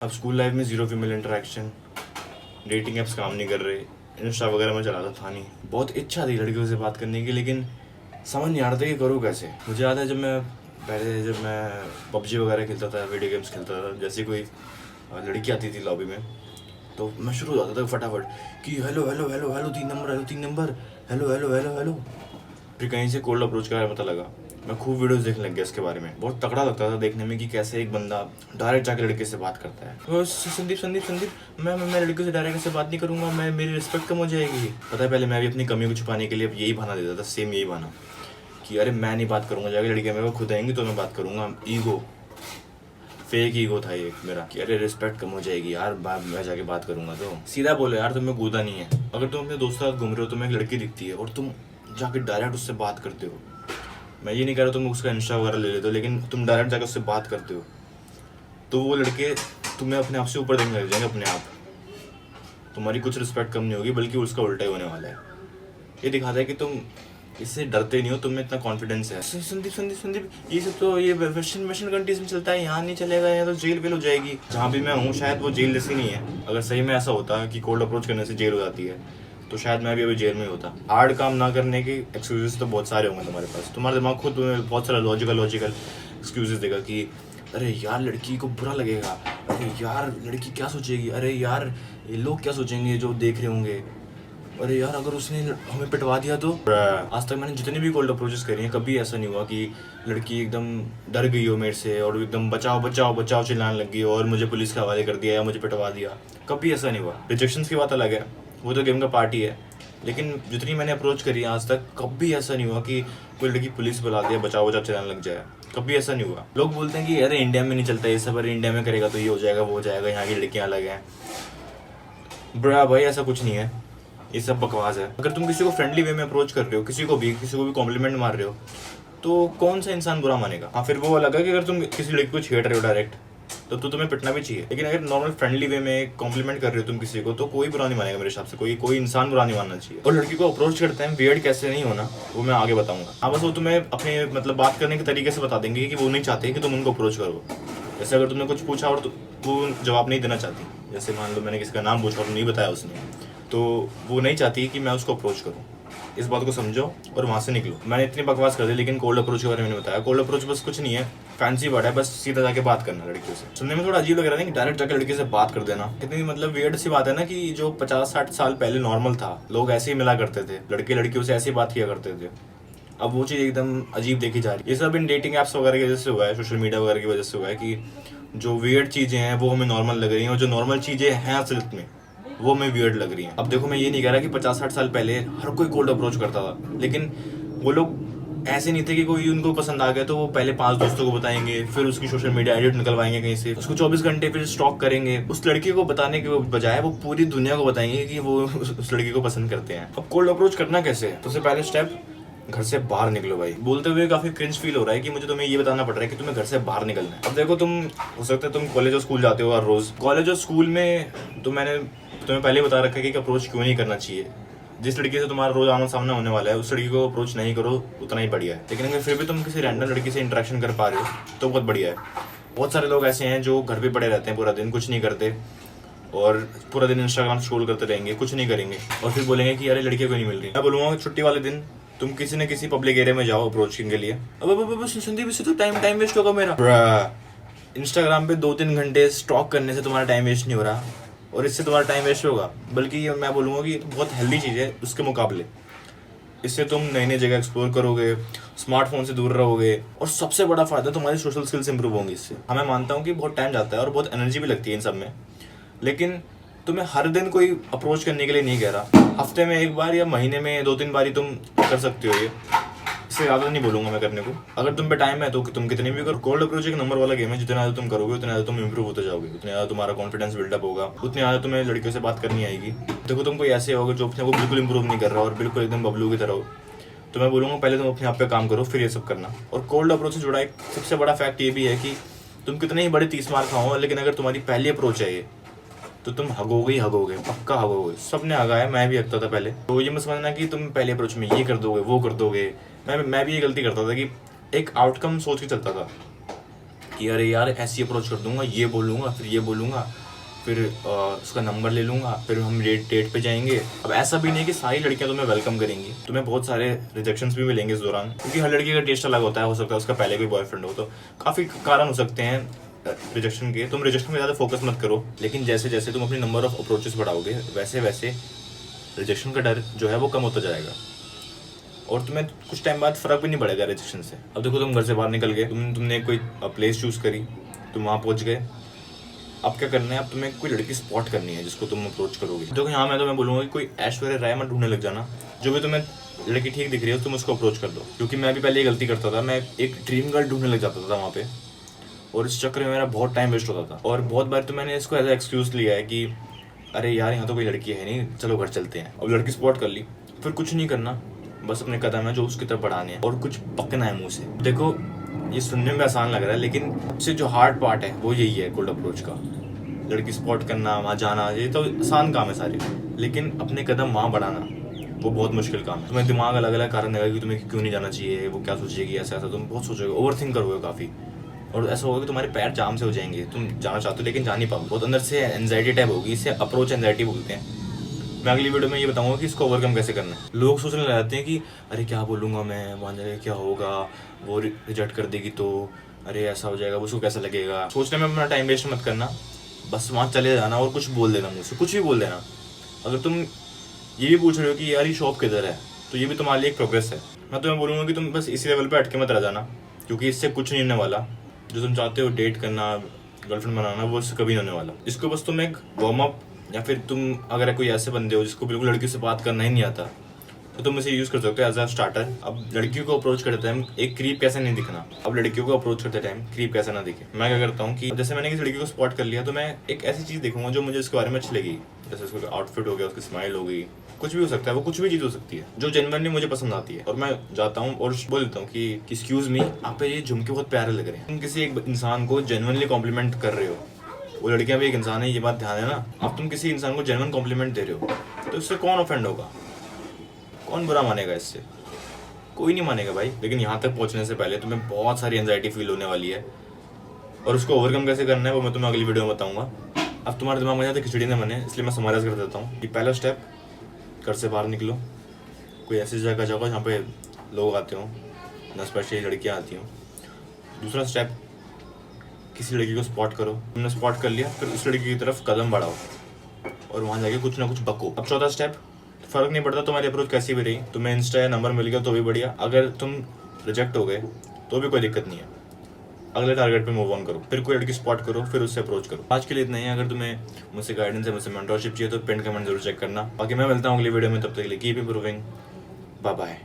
अब school life में zero female interaction, dating apps काम नहीं कर रहे, इंस्टा वगैरह में चलाता था नहीं। बहुत इच्छा थी लड़कियों से बात करने की, लेकिन समझ नहीं आ रहा था कि करूँ कैसे। मुझे याद है जब मैं पबजी वगैरह खेलता था, वीडियो गेम्स खेलता था, जैसे कोई लड़की आती थी लॉबी में तो मैं शुरू हो जाता था फटाफट कि hello hello hello hello 3 number, hello 3 number, hello hello hello hello. फिर कहीं से कोल्ड अप्रोच का पता लगा, मैं खूब वीडियोस देखने लग गया इसके बारे में। बहुत तगड़ा लगता था देखने में कि कैसे एक बंदा डायरेक्ट जाके लड़के से बात करता है। वो संदीप संदीप संदीप मैं लड़के से डायरेक्ट से बात नहीं करूंगा, मैं मेरी रिस्पेक्ट कम हो जाएगी। पता है पहले मैं भी अपनी कमी को छुपाने के लिए अब यही बहाना देता था, सेम यही बहाना कि अरे मैं नहीं बात करूंगा, जाके लड़के मेरे को खुद आएंगी तो मैं बात करूंगा। ईगो, फेक ईगो था एक मेरा कि अरे रिस्पेक्ट कम हो जाएगी यार, मैं जाके बात करूंगा। तो सीधा बोलो यार, तुम्हें कूदा नहीं है। अगर तुम अपने दोस्तों के साथ घूम रहे हो, तुम्हें एक लड़की दिखती है और तुम जाके डायरेक्ट उससे बात करते हो, मैं ये नहीं कह रहा तुम उसका इंस्टा वगैरह ले लेते हो, लेकिन तुम डायरेक्ट जाकर उससे बात करते हो तो वो लड़के तुम्हें अपने आप से ऊपर देखने लग जाएंगे। अपने आप तुम्हारी कुछ रिस्पेक्ट कम नहीं होगी, बल्कि उसका उल्टा ही होने वाला है। ये दिखाता है कि तुम इससे डरते नहीं हो, तुम्हें इतना कॉन्फिडेंस है। संदीप संदीप संदीप ये सब तो ये वेस्टर्न वेस्टर्न कंट्रीज में चलता है, यहाँ नहीं चलेगा, यहाँ तो जेल वेल हो जाएगी। जहाँ भी मैं हूँ शायद वो जेल जैसी नहीं है। अगर सही में ऐसा होता कि कोल्ड अप्रोच करने से जेल हो जाती है तो शायद मैं भी अभी जेल में होता। हार्ड काम ना करने के एक्सक्यूजेस तो बहुत सारे होंगे तुम्हारे पास। तुम्हारा दिमाग खुद तुम्हें बहुत सारा लॉजिकल एक्सक्यूजेस देगा कि अरे यार लड़की को बुरा लगेगा, अरे यार लड़की क्या सोचेगी, अरे यार ये लोग क्या सोचेंगे जो देख रहे होंगे, अरे यार अगर उसने हमें पिटवा दिया तो। आज तक मैंने जितनी भी कोल्ड अप्रोचेस करी हैं, कभी ऐसा नहीं हुआ कि लड़की एकदम डर गई हो मेरे से और एकदम बचाओ बचाओ बचाओ चिल्लाने लगी हो और मुझे पुलिस के हवाले कर दिया या मुझे पिटवा दिया। कभी ऐसा नहीं हुआ। रिजेक्शंस की बात अलग है, वो तो गेम का पार्ट ही है, लेकिन जितनी मैंने अप्रोच करी है आज तक, कभी ऐसा नहीं हुआ कि कोई लड़की पुलिस बुला दिया बचाओ बचाओ चिल्लाने लग जाए। कभी ऐसा नहीं हुआ। लोग बोलते हैं कि अरे इंडिया में नहीं चलता ये सब, अरे इंडिया में करेगा तो ये हो जाएगा वो हो जाएगा, यहाँ की लड़कियाँ अलग हैं। ब्रा भाई ऐसा कुछ नहीं है, ये सब बकवास है। अगर तुम किसी को फ्रेंडली वे में अप्रोच कर रहे हो, किसी को भी कॉम्प्लीमेंट मार रहे हो, तो कौन सा इंसान बुरा मानेगा। हाँ फिर वो अलग है कि अगर तुम किसी लड़की को छेड़ रहे हो डायरेक्ट तो तुम्हें पिटना भी चाहिए, लेकिन अगर नॉर्मल फ्रेंडली वे में कॉम्प्लीमेंट कर रहे हो तुम किसी को, तो कोई बुरा नहीं मानेगा मेरे हिसाब से। कोई इंसान बुरा नहीं मानना चाहिए। और लड़की को अप्रोच करते हैं वियर्ड कैसे नहीं होना, वो मैं आगे बताऊंगा। हाँ बस वो तुम्हें अपने मतलब बात करने के तरीके से बता देंगे कि वो नहीं चाहते कि तुम उनको अप्रोच करो। जैसे अगर तुमने कुछ पूछा और वो जवाब नहीं देना चाहती, जैसे मान लो मैंने किसी का नाम पूछा और नहीं बताया उसने, तो वो नहीं चाहती कि मैं उसको अप्रोच करूँ। इस बात को समझो और वहाँ से निकलो। मैंने इतनी बकवास कर दी, लेकिन कोल्ड अप्रोच के बारे में बताया। कोल्ड अप्रोच बस कुछ नहीं है, फैंसी वर्ड है, बस सीधा जाके बात करना लड़कियों से। सुनने में थोड़ा अजीब लग रहा है कि डायरेक्ट जाके लड़की से बात कर देना। कितनी मतलब वियर्ड सी बात है ना कि जो 50-60 साल पहले नॉर्मल था, लोग ऐसे ही मिला करते थे, लड़के लड़कियों से ऐसी बात किया करते थे, अब वो चीज़ एकदम अजीब देखी जा रही है। ये सब इन डेटिंग ऐप्स वगैरह की वजह से हुआ है, सोशल मीडिया वगैरह की वजह से हुआ है कि जो वियर्ड चीज़ें हैं वो हमें नॉर्मल लग रही हैं और जो नॉर्मल चीज़ें हैं असलियत में वो हमें वियर्ड लग रही हैं। अब देखो मैं ये नहीं कह रहा कि 50-60 साल पहले हर कोई कोल्ड अप्रोच करता था, लेकिन वो लोग ऐसे नहीं थे कि कोई उनको पसंद आ गया तो वो पहले 5 दोस्तों को बताएंगे, फिर उसकी सोशल मीडिया एडिट निकलवाएंगे कहीं से, उसको 24 घंटे फिर स्टॉक करेंगे। उस लड़की को बताने के बजाय वो पूरी दुनिया को बताएंगे कि वो उस लड़की को पसंद करते हैं। अब कोल्ड अप्रोच करना कैसे है? सबसे पहले स्टेप, घर से बाहर निकलो भाई। बोलते हुए काफी क्रिंज फील हो रहा है कि मुझे तुम्हें ये बताना पड़ रहा है कि तुम्हें घर से बाहर निकलना है। अब देखो तुम हो सकता है तुम कॉलेज और स्कूल जाते हो हर रोज। कॉलेज और स्कूल में तो मैंने तुम्हें पहले बता रखा है कि अप्रोच क्यों नहीं करना चाहिए। जिस लड़की से तुम्हारा रोज आमना सामना होने वाला है उस लड़की को अप्रोच नहीं करो, उतना ही बढ़िया है। लेकिन अगर फिर भी तुम किसी रैंडम लड़की से इंटरेक्शन कर पा रहे हो तो बहुत बढ़िया है। बहुत सारे लोग ऐसे हैं जो घर पे पड़े रहते हैं पूरा दिन, कुछ नहीं करते और पूरा दिन इंस्टाग्राम स्क्रॉल करते रहेंगे, कुछ नहीं करेंगे और फिर बोलेंगे कि अरे लड़कियां क्यों नहीं मिल रही। मैं बोलूँगा छुट्टी वाले दिन तुम किसी न किसी पब्लिक एरिया में जाओ अप्रोचिंग के लिए। अब संदीप इससे तो टाइम वेस्ट होगा मेरा। इंस्टाग्राम पे 2-3 घंटे स्टॉक करने से तुम्हारा टाइम वेस्ट नहीं हो रहा और इससे तुम्हारा टाइम वेस्ट होगा, बल्कि मैं बोलूँगा कि बहुत हेल्दी चीज़ है उसके मुकाबले। इससे तुम नई नई जगह एक्सप्लोर करोगे, स्मार्टफोन से दूर रहोगे और सबसे बड़ा फायदा तुम्हारी सोशल स्किल्स इंप्रूव होंगी इससे। मैं मानता हूँ कि बहुत टाइम जाता है और बहुत एनर्जी भी लगती है इन सब में, लेकिन तुम्हें हर दिन कोई अप्रोच करने के लिए नहीं कह रहा। हफ्ते में एक बार या महीने में 2-3 बार ही तुम कर सकते हो, ये इससे ज़्यादा नहीं बोलूँगा मैं करने को। अगर तुम पे टाइम है तो तुम कितनी भी करो। कोल्ड अप्रोच एक नंबर वाला गेम है, जितना ज़्यादा तुम करोगे उतना ज़्यादा तुम इंप्रूव होते जाओगे, उतना ज़्यादा तुम्हारा कॉन्फिडेंस बिल्डअप होगा, उतनी ज़्यादा तुम्हें लड़कियों से बात करनी आएगी। देखो तुम कोई ऐसे होगा जो अपने को बिल्कुल इंप्रूव नहीं कर रहा और बिल्कुल एकदम बबलू की तरह हो, तो मैं बोलूँगा पहले तुम अपने आप पे काम करो, फिर ये सब करना। और कोल्ड अप्रोच से जुड़ा एक सबसे बड़ा फैक्ट ये भी है कि तुम कितने ही बड़े 30 मार खाओ, लेकिन अगर तुम्हारी पहली अप्रोच है ये, तो तुम हगोगे ही हगोगे, पक्का हगोगे। सबने हगा है, मैं भी हगता था पहले। तो ये मत समझना कि तुम पहले अप्रोच में ये कर दोगे वो कर दोगे। मैं भी ये गलती करता था कि एक आउटकम सोच के चलता था कि अरे यार ऐसी अप्रोच कर दूंगा, ये बोलूँगा, फिर ये बोलूँगा, फिर उसका नंबर ले लूँगा, फिर हम डेट पे जाएंगे। अब ऐसा भी नहीं कि सारी लड़कियां तुम्हें वेलकम करेंगी, तुम्हें बहुत सारे रिजेक्शंस भी मिलेंगे इस दौरान, क्योंकि हर लड़की का टेस्ट अलग होता है। हो सकता है उसका पहले कोई बॉयफ्रेंड हो, तो काफ़ी कारण हो सकते हैं रिजेक्शन के। तुम रिजेक्शन में ज़्यादा फोकस मत करो, लेकिन जैसे जैसे तुम अपनी नंबर ऑफ अप्रोचेस बढ़ाओगे वैसे वैसे रिजेक्शन का डर जो है वो कम होता जाएगा, और तुम्हें कुछ टाइम बाद फर्क भी नहीं पड़ेगा रिजेक्शन से। अब देखो, तुम घर से बाहर निकल गए, तुमने कोई प्लेस चूज करी, तुम वहाँ पहुँच गए। अब क्या करना है, अब तुम्हें कोई लड़की स्पॉट करनी है जिसको तुम अप्रोच करोगे। देखो यहाँ मैं तुम्हें बोलूँगा कि कोई ऐश्वर्या राय मत ढूंढने लग जाना। जो भी तुम्हें लड़की ठीक दिख रही है तुम उसको अप्रोच कर दो, क्योंकि मैं भी पहले ये गलती करता था। मैं एक ड्रीम गर्ल ढूंढने लग जाता था वहाँ पे, और इस चक्कर में मेरा बहुत टाइम वेस्ट होता था। और बहुत बार तो मैंने इसको एज एक्सक्यूज लिया है कि अरे यार यहाँ तो कोई लड़की है नहीं, चलो घर चलते हैं। अब लड़की स्पॉट कर ली, फिर कुछ नहीं करना, बस अपने कदम है जो उसकी तरफ बढ़ाने हैं और कुछ पकना है मुँह से। देखो ये सुनने में आसान लग रहा है, लेकिन सबसे जो हार्ड पार्ट है वो यही है कोल्ड अप्रोच का। लड़की स्पॉट करना, वहाँ जाना, ये तो आसान काम है सारे, लेकिन अपने कदम वहाँ बढ़ाना वो बहुत मुश्किल काम है। तुम्हें दिमाग अलग अलग कारण देगा कि तुम्हें क्यों नहीं जाना चाहिए, वो क्या सोचेगी, ऐसा ऐसा तुम बहुत सोचोगे, ओवर थिंक करोगे काफ़ी, और ऐसा होगा कि तुम्हारे पैर जाम से हो जाएंगे। तुम जाना चाहते हो लेकिन जा नहीं पाओगे, बहुत अंदर से एंजाइटी टाइप होगी। इसे अप्रोच एंजाइटी बोलते हैं। मैं अगली वीडियो में ये बताऊंगा कि इसको ओवरकम कैसे करना है। लोग सोचने लग जाते हैं कि अरे क्या बोलूँगा मैं, वहाँ जाके क्या होगा, वो रिजेक्ट कर देगी तो अरे ऐसा हो जाएगा, उसको कैसा लगेगा। सोचने में अपना टाइम वेस्ट मत करना, बस वहाँ चले जाना और कुछ बोल देना, मुझसे कुछ भी बोल देना। अगर तुम ये भी पूछ रहे हो कि यार ये शॉप किधर है, तो ये भी तुम्हारे लिए एक प्रोग्रेस है। मैं तुम्हें बोलूँगा कि तुम बस इसी लेवल पे अटके मत रह जाना, क्योंकि इससे कुछ नहीं होने वाला। जो तुम चाहते हो डेट करना, गर्लफ्रेंड बनाना, वो इससे कभी नहीं होने वाला। इसको बस तुम एक वार्म अप, या फिर तुम अगर कोई ऐसे बंदे हो जिसको बिल्कुल लड़की से बात करना ही नहीं आता, तो तुम इसे यूज़ कर सकते हो एज अ स्टार्टर। अब लड़कियों को अप्रोच करते टाइम एक क्रीप कैसे नहीं दिखना, अब लड़कियों को अप्रोच करते टाइम क्रीप कैसे ना दिखे। मैं क्या करता हूँ कि जैसे मैंने किसी लड़की को स्पॉट कर लिया, तो मैं एक ऐसी चीज़ देखूंगा जो मुझे इसके बारे में अच्छी लगी। जैसे उसका आउटफिट हो गया, उसकी स्माइल हो गई, कुछ भी हो सकता है, वो कुछ भी चीज़ हो सकती है जो जेन्युइनली मुझे पसंद आती है। और मैं जाता हूँ और बोल देता हूँ कि एक्सक्यूज़ मी, आप पे ये झुमके बहुत प्यारे लग रहे हैं। तुम किसी एक इंसान को जेन्युइनली कॉम्प्लीमेंट कर रहे हो, वो लड़कियां भी एक इंसान है, ये बात ध्यान है ना। अब तुम किसी इंसान को जेन्युइन कॉम्प्लीमेंट दे रहे हो, तो इससे कौन ऑफेंड होगा, कौन बुरा मानेगा? इससे कोई नहीं मानेगा भाई। लेकिन यहाँ तक पहुँचने से पहले तुम्हें बहुत सारी एंजाइटी फील होने वाली है, और उसको ओवरकम कैसे करना है वो मैं तुम्हें अगली वीडियो में बताऊंगा। अब तुम्हारे दिमाग में जाते खिचड़ी न बने, इसलिए मैं समराइज कर देता हूँ कि पहला स्टेप, घर से बाहर निकलो, कोई ऐसी जगह जाओ जहाँ पे लोग आते हों, ना स्पेशली लड़कियाँ आती हों। दूसरा स्टेप, किसी लड़की को स्पॉट करो। तुमने स्पॉट कर लिया, फिर उस लड़की की तरफ कदम बढ़ाओ और वहाँ जाके कुछ ना कुछ बको। अब चौथा स्टेप, फर्क नहीं पड़ता तुम्हारी अप्रोच कैसी भी रही, तुम्हें इंस्टा या नंबर मिल गया तो भी बढ़िया, अगर तुम रिजेक्ट हो गए तो भी कोई दिक्कत नहीं है, अगले टारगेट पे मूव ऑन करो, फिर कोई लड़की स्पॉट करो, फिर उससे अप्रोच करो। आज के लिए इतना ही है। अगर तुम्हें मुझसे गाइडेंस है, मुझसे मेंटरशिप चाहिए, तो पिन कमेंट जरूर चेक करना। बाकी मैं मिलता हूँ अगली वीडियो में, तब तक के लिए कीप इंप्रूविंग, बाय बाय।